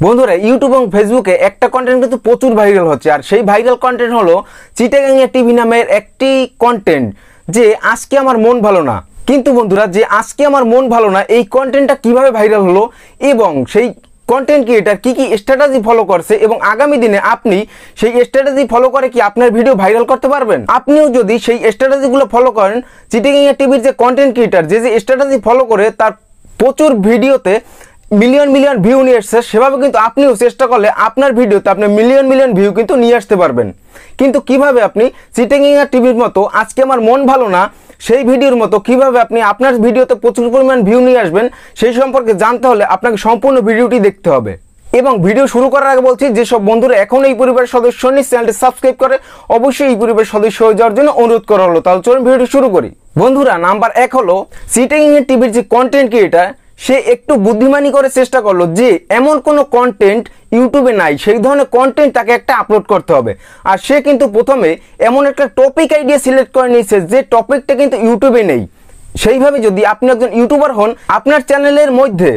বন্ধুরা ইউটিউব এবং ফেসবুকে একটা কন্টেন্ট কিন্তু প্রচুর ভাইরাল হচ্ছে, আর সেই ভাইরাল কন্টেন্ট হলো চিটাগাং টিভি নামের একটি কন্টেন্ট যে আজকে আমার মন ভালো না। কিন্তু বন্ধুরা, যে আজকে আমার মন ভালো না এই কন্টেন্টটা কিভাবে ভাইরাল হলো এবং সেই কন্টেন্ট ক্রিয়েটার কি কি স্ট্র্যাটেজি ফলো করছে এবং আগামী দিনে আপনি সেই স্ট্র্যাটেজি ফলো করে কি আপনার ভিডিও ভাইরাল করতে পারবেন। আপনিও যদি সেই স্ট্র্যাটেজিগুলো ফলো করেন, চিটাগাং টিভির যে কন্টেন্ট ক্রিয়েটার যে স্ট্র্যাটেজি ফলো করে তার প্রচুর ভিডিওতে মিলিয়ন মিলিয়ন ভিউ নিয়ে আসছে, সেভাবে কিন্তু আপনিও চেষ্টা করলে আপনার ভিডিওতে আপনি মিলিয়ন মিলিয়ন ভিউ কিন্তু নিয়ে আসতে পারবেন। কিন্তু কিভাবে আপনি চিটাগাং টিভির মতো আজকে আমার মন ভালো না সেই ভিডিওর মতো কিভাবে আপনি আপনার ভিডিওতে প্রচুর পরিমাণ ভিউ নিয়ে আসবেন সেই সম্পর্কে জানতে হলে আপনাকে সম্পূর্ণ ভিডিওটি দেখতে হবে। এবং ভিডিও শুরু করার আগে বলছি, যেসব বন্ধুরা এখন এই পরিবারের সদস্য নেই চ্যানেলটি সাবস্ক্রাইব করে অবশ্যই এই পরিবারের সদস্য হয়ে যাওয়ার জন্য অনুরোধ করা হলো। তাহলে চলুন ভিডিওটি শুরু করি। বন্ধুরা, নাম্বার 1 হলো চিটাগাং টিভির যে কন্টেন্ট ক্রিয়েটার সে একটু বুদ্ধিমানি করে চেষ্টা করলো যে এমন কোনো কন্টেন্ট ইউটিউবে নাই সেই ধরনের কন্টেন্ট তাকে একটা আপলোড করতে হবে। আর সে কিন্তু প্রথমে এমন একটা টপিক আইডিয়া সিলেক্ট করে নিয়েছে যে টপিকটা কিন্তু ইউটিউবে নেই। সেইভাবে যদি আপনি একজন ইউটিউবার হন, আপনার চ্যানেলের মধ্যে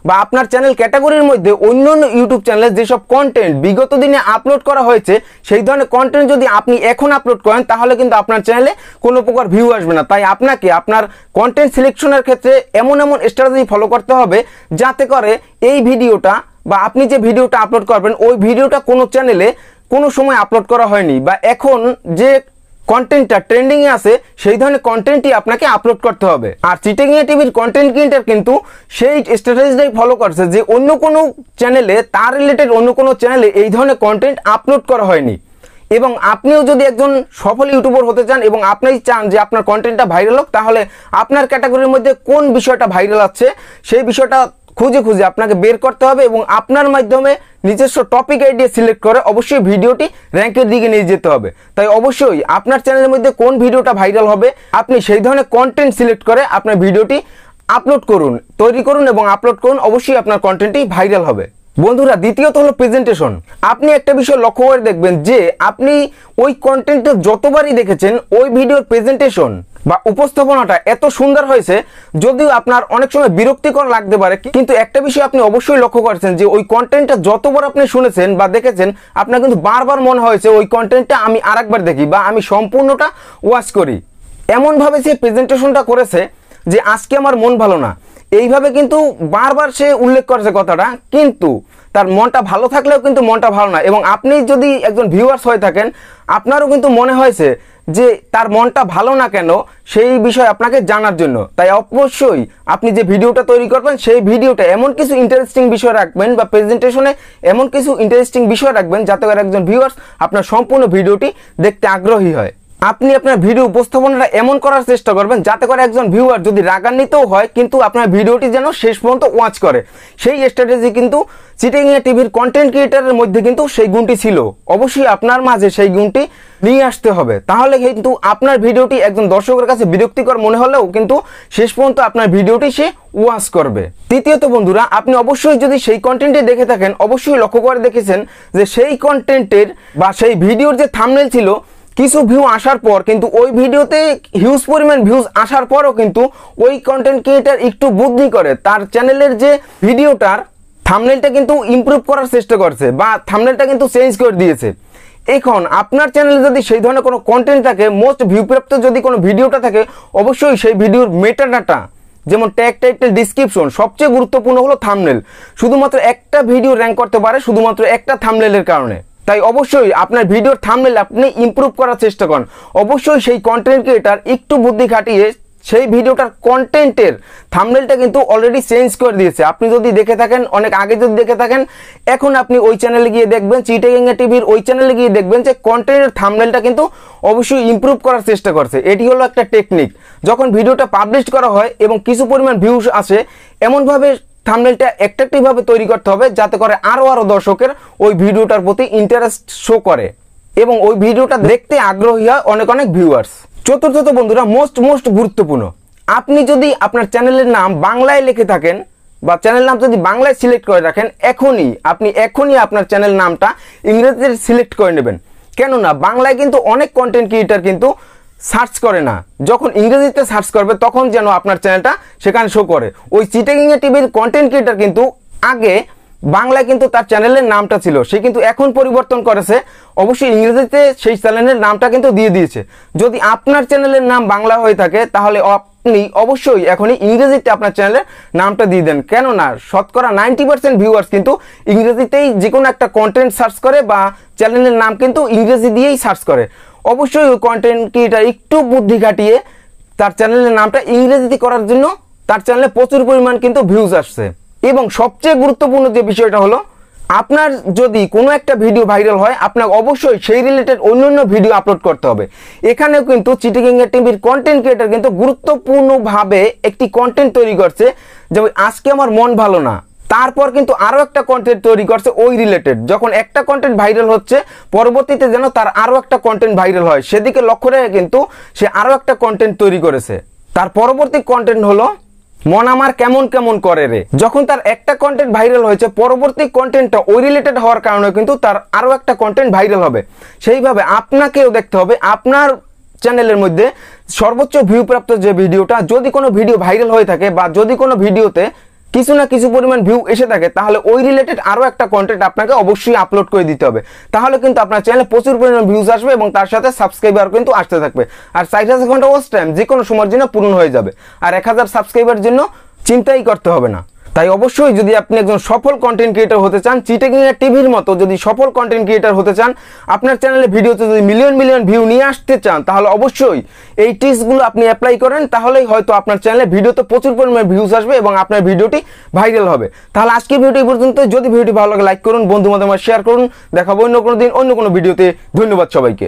বা আপনার চ্যানেল ক্যাটাগরির মধ্যে অন্য অন্য ইউটিউব চ্যানেলে যেসব কন্টেন্ট বিগত দিনে আপলোড করা হয়েছে সেই ধরনের কন্টেন্ট যদি আপনি এখন আপলোড করেন তাহলে কিন্তু আপনার চ্যানেলে কোনো প্রকার ভিউ আসবে না। তাই আপনাকে আপনার কন্টেন্ট সিলেকশনের ক্ষেত্রে এমন এমন স্ট্র্যাটেজি ফলো করতে হবে যাতে করে এই ভিডিওটা বা আপনি যে ভিডিওটা আপলোড করবেন ওই ভিডিওটা কোনো চ্যানেলে কোনো সময় আপলোড করা হয়নি বা এখন যে কন্টেন্টটা ট্রেন্ডিং এ আছে সেই ধরনের কন্টেন্টই আপনাকে আপলোড করতে হবে। আর চিটাগাং টিভির কন্টেন্ট ক্রিয়েটর কিন্তু সেই স্ট্র্যাটেজিটাই ফলো করছে যে অন্য কোনো চ্যানেলে তার রিলেটেড অন্য কোনো চ্যানেলে এই ধরনের কন্টেন্ট আপলোড করা হয়নি। এবং আপনিও যদি একজন সফল ইউটিউবার হতে চান এবং আপনি চান যে আপনার কন্টেন্টটা ভাইরাল হোক, তাহলে আপনার ক্যাটাগরির মধ্যে কোন বিষয়টা ভাইরাল আছে সেই বিষয়টা খুঁজে খুঁজে আপনাকে বের করতে হবে এবং আপনার মাধ্যমে নিজস্ব টপিক আইডিয়া সিলেক্ট করে অবশ্যই ভিডিওটি র্যাঙ্কের দিকে নিয়ে যেতে হবে। তাই অবশ্যই আপনার চ্যানেলের মধ্যে কোন ভিডিওটা ভাইরাল হবে আপনি সেই ধরনের কন্টেন্ট সিলেক্ট করে আপনার ভিডিওটি আপলোড করুন, তৈরি করুন এবং আপলোড করুন, অবশ্যই আপনার কন্টেন্টটি ভাইরাল হবে। বন্ধুরা, দ্বিতীয়ত হলো প্রেজেন্টেশন। আপনি একটা বিষয় লক্ষ্য করে দেখবেন যে আপনি ওই কন্টেন্টটা যতবারই দেখেছেন ওই ভিডিওর প্রেজেন্টেশন বা উপস্থাপনাটা এত সুন্দর হয়েছে যদিও আপনার অনেক সময় বিরক্তিকর লাগতে পারে, কিন্তু একটা বিষয় আপনি অবশ্যই লক্ষ্য করেছেন যে ওই কন্টেন্টটা যতবার আপনি শুনেছেন বা দেখেছেন আপনার কিন্তু বারবার মনে হয়েছে ওই কন্টেন্টটা আমি আরেকবার দেখি বা আমি সম্পূর্ণটা ওয়াচ করি। এমনভাবে সে প্রেজেন্টেশনটা করেছে যে আজকে আমার মন ভালো না, এইভাবে কিন্তু বারবার সে উল্লেখ করেছে কথাটা, কিন্তু তার মনটা ভালো থাকলেও কিন্তু মনটা ভালো না। এবং আপনি যদি একজন ভিউয়ার্স হয়ে থাকেন আপনারও কিন্তু মনে হয়েছে যে তার মনটা ভালো না কেন সেই বিষয় আপনাকে জানার জন্য। তাই অবশ্যই আপনি যে ভিডিওটা তৈরি করবেন সেই ভিডিওটা এমন কিছু ইন্টারেস্টিং বিষয় রাখবেন বা প্রেজেন্টেশনে এমন কিছু ইন্টারেস্টিং বিষয় রাখবেন যাতে করে একজন ভিউয়ার্স আপনার সম্পূর্ণ ভিডিওটি দেখতে আগ্রহী হয়। আপনি আপনার ভিডিও উপস্থাপনাটা এমন করার চেষ্টা করবেন যাতে করে একজন ভিউয়ার যদি রাগান্বিতও হয় কিন্তু আপনার ভিডিওটি যেন শেষ পর্যন্ত ওয়াচ করে। সেই স্ট্র্যাটেজি কিন্তু চিটাগাং টিভির কন্টেন্ট ক্রিয়েটারের মধ্যে কিন্তু সেই গুণটি ছিল। অবশ্যই আপনার মাঝে সেই গুণটি নিয়ে আসতে হবে, তাহলে কিন্তু আপনার ভিডিওটি একজন দর্শকের কাছে বিরক্তিকর মনে হলেও কিন্তু শেষ পর্যন্ত আপনার ভিডিওটি সে ওয়াচ করবে। তৃতীয়ত বন্ধুরা, আপনি অবশ্যই যদি সেই কন্টেন্টে দেখে থাকেন অবশ্যই লক্ষ্য করে দেখেছেন যে সেই কন্টেন্টের বা সেই ভিডিওর যে থাম্বনেল ছিল কিছু ভিউ আসার পর কিন্তু ওই ভিডিওতে হিউজ পরিমাণ ভিউজ আসার পরও কিন্তু ওই কন্টেন্ট ক্রিয়েটার একটু বুদ্ধি করে তার চ্যানেলের যে ভিডিওটার থাম্বনেলটা কিন্তু ইমপ্রুভ করার চেষ্টা করছে বা থাম্বনেলটা কিন্তু চেঞ্জ করে দিয়েছে। এখন আপনার চ্যানেলে যদি সেই ধরনের কোনো কন্টেন্ট থাকে, মোস্ট ভিউপ্রাপ্ত যদি কোনো ভিডিওটা থাকে, অবশ্যই সেই ভিডিওর মেটা ডাটা যেমন ট্যাগ টাইটেল ডিসক্রিপশন সবচেয়ে গুরুত্বপূর্ণ হলো থাম্বনেল। শুধুমাত্র একটা ভিডিও র্যাঙ্ক করতে পারে শুধুমাত্র একটা থাম্বনেলের কারণে। তাই অবশ্যই আপনার ভিডিওর থাম্বনেল আপনি ইমপ্রুভ করার চেষ্টা করেন। অবশ্যই সেই কন্টেন্ট ক্রিয়েটার একটু বুদ্ধি খাটিয়ে সেই ভিডিওটার কন্টেন্টের থাম্বনেলটা কিন্তু অলরেডি চেঞ্জ করে দিয়েছে। আপনি যদি দেখে থাকেন, অনেক আগে যদি দেখে থাকেন, এখন আপনি ওই চ্যানেলে গিয়ে দেখবেন, চিটাগাং টিভির ওই চ্যানেলে গিয়ে দেখবেন যে কন্টেন্টের থাম্বনেলটা কিন্তু অবশ্যই ইমপ্রুভ করার চেষ্টা করছে। এটি হলো একটা টেকনিক। যখন ভিডিওটা পাবলিশ করা হয় এবং কিছু পরিমাণ ভিউজ আসে এমনভাবে থাম্বনেলটা অ্যাট্রাকটিভ ভাবে তৈরি করতে হবে যাতে করে আরো দর্শকের ওই ভিডিওটার প্রতি ইন্টারেস্ট শো করে এবং ওই ভিডিওটা দেখতে আগ্রহী হয় অনেক অনেক ভিউয়ার্স। চতুর্থত বন্ধুরা, মোস্ট গুরুত্বপূর্ণ, আপনি যদি আপনার চ্যানেলের নাম বাংলায় লিখে থাকেন বা চ্যানেল নাম যদি বাংলায় সিলেক্ট করে রাখেন আপনি এখনই আপনার চ্যানেল নামটা ইংরেজিতে সিলেক্ট করে নেবেন। কেননা বাংলায় কিন্তু অনেক কন্টেন্ট ক্রিয়েটার কিন্তু সার্চ করে না, যখন ইংরেজিতে সার্চ করবে তখন যেন আপনার চ্যানেলটা সেখানে শো করে। ওই চিটাগাং টিভির কন্টেন্ট ক্রিয়েটার কিন্তু আগে বাংলায় কিন্তু তার চ্যানেলের নামটা ছিল, সে কিন্তু এখন পরিবর্তন করেছে, অবশ্যই ইংরেজিতে সেই চ্যানেলের নামটা কিন্তু দিয়ে দিয়েছে। যদি আপনার চ্যানেলের নাম বাংলা হয়ে থাকে তাহলে আপনি অবশ্যই এখনই ইংরেজিতে আপনার চ্যানেলের নামটা দিয়ে দেন, কেননা শতকরা 90% ভিউয়ার্স কিন্তু ইংরেজিতেই যে কোনো একটা কন্টেন্ট সার্চ করে বা চ্যানেলের নাম কিন্তু ইংরেজি দিয়েই সার্চ করে। অবশ্যই ওই কন্টেন্ট ক্রিয়েটার একটু বুদ্ধি খাটিয়ে তার চ্যানেলের নামটা ইংরেজিতে করার জন্য তার চ্যানেলে প্রচুর পরিমাণ কিন্তু ভিউজ আসছে। এবং সবচেয়ে গুরুত্বপূর্ণ যে বিষয়টা হলো, আপনার যদি কোনো একটা ভিডিও ভাইরাল হয় আপনাকে অবশ্যই সেই রিলেটেড অন্যান্য ভিডিও আপলোড করতে হবে। এখানেও কিন্তু চিটিং টিভির কন্টেন্ট ক্রিয়েটার কিন্তু গুরুত্বপূর্ণভাবে একটি কন্টেন্ট তৈরি করছে, যেমন আজকে আমার মন ভালো না, তারপর কিন্তু আরও একটা কন্টেন্ট তৈরি করছে ওই রিলেটেড। যখন একটা কন্টেন্ট ভাইরাল হচ্ছে পরবর্তীতে যেন তার আরও একটা কন্টেন্ট ভাইরাল হয় সেদিকে লক্ষ্য রেখে কিন্তু সে আরও একটা কন্টেন্ট তৈরি করেছে। তার পরবর্তী কন্টেন্ট হলো মন আমার কেমন কেমন করে রে। যখন তার একটা কন্টেন্ট ভাইরাল হয়েছে পরবর্তী কন্টেন্টটা ওই রিলেটেড হওয়ার কারণে কিন্তু তার আরও একটা কন্টেন্ট ভাইরাল হবে। সেইভাবে আপনাকেও দেখতে হবে আপনার চ্যানেলের মধ্যে সর্বোচ্চ ভিউ প্রাপ্ত যে ভিডিওটা, যদি কোনো ভিডিও ভাইরাল হয়ে থাকে বা যদি কোনো ভিডিওতে কিছু না কিছু পরিমাণ ভিউ এসে থাকে তাহলে ওই রিলেটেড আরও একটা কন্টেন্ট আপনাকে অবশ্যই আপলোড করে দিতে হবে। তাহলে কিন্তু আপনার চ্যানেলে প্রচুর পরিমাণ ভিউজ আসবে এবং তার সাথে সাবস্ক্রাইবার কিন্তু আসতে থাকবে। আর 60,000 ঘন্টা ওয়াচ টাইম যে কোনো সময়ের জন্য পূরণ হয়ে যাবে, আর 1000 সাবস্ক্রাইবার জন্য চিন্তাই করতে হবে না। তাই অবশ্যই যদি আপনি একজন সফল কন্টেন্ট ক্রিয়েটর হতে চান, চিটিং টিভির মতো যদি সফল কন্টেন্ট ক্রিয়েটর হতে চান, আপনার চ্যানেলে ভিডিওতে যদি মিলিয়ন মিলিয়ন ভিউ নিয়ে আসতে চান, তাহলে অবশ্যই এই টিপসগুলো আপনি অ্যাপ্লাই করেন, তাহলেই হয়তো আপনার চ্যানেলে ভিডিওতে প্রচুর পরিমাণে ভিউজ আসবে এবং আপনার ভিডিওটি ভাইরাল হবে। তাহলে আজকে ভিডিওটি পর্যন্ত। যদি ভিডিওটি ভালো লাগে লাইক করুন, বন্ধু বান্ধব শেয়ার করুন। দেখাবো অন্য কোনো দিন অন্য কোনো ভিডিওতে। ধন্যবাদ সবাইকে।